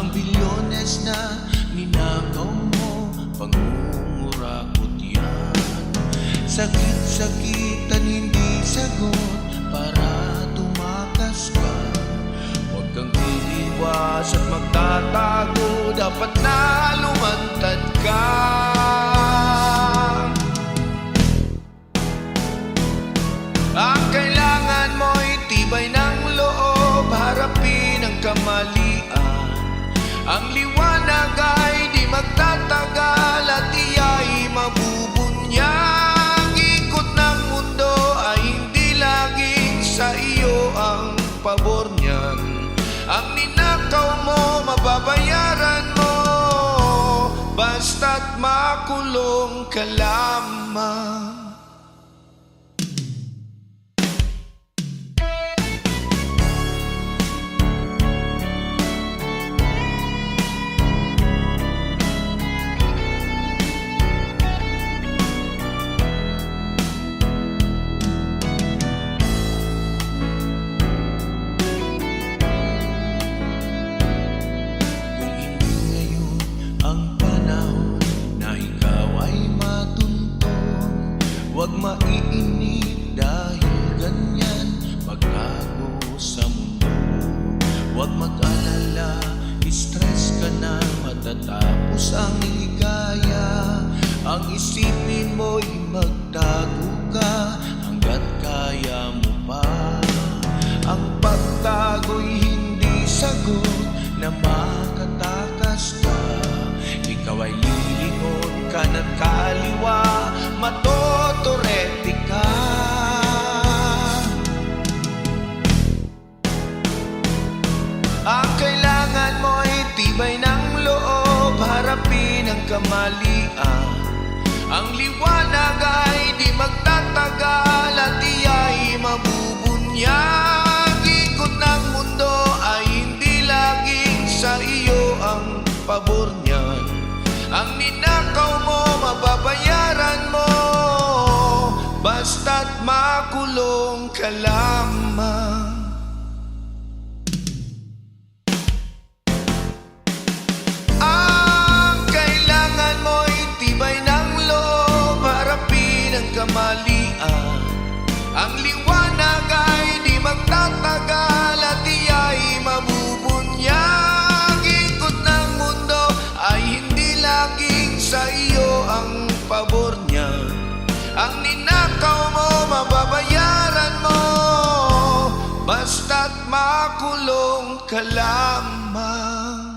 Ang bilyones na ninakaw mo, pangungurakot yan. Sakit-sakitan hindi sagot para tumakas ka. Huwag kang iiwas at magtatago, dapat na lumantad ka. Ang kailangan mo'y tibay ng loob, harapin ang kamalian. Ang liwanag ay di magtatagal at iya'y mabubunyag. Ikot ng mundo ay hindi laging sa iyo ang pabor niyan. Ang ninakaw mo, mababayaran mo, basta't makulong ka lamang. Huwag maiinip dahil ganyan paglago sa mundo. Huwag mag-alala, stress ka na, matatapos ang ligaya. Ang isipin mo'y magtago ka hanggat kaya mo pa. Ang pagtago'y hindi sagot na makatakas ka. Ikaw ay lilingon kanan kaliwa, matotorete ka. Ang kailangan mo'y tibay ng loob, harapin ang kamalian. Ang liwanag ay di magtatagal at iya'y mabubunyag. Ikot ng mundo ay hindi laging sa iyo ang pabor niyan. Ang ninakaw mo, mababayaran mo, basta't makulong ka lamang. Ang kailangan mo'y tibay ng loob, harapin ang kamalian. Ang liwanag ay di magtatagal at iya'y mabubunyag. Ikot ng mundo ay hindi laging sa iyo ang pabor niya. Ang ninakaw mo, mababayaran mo, basta't makulong ka lamang.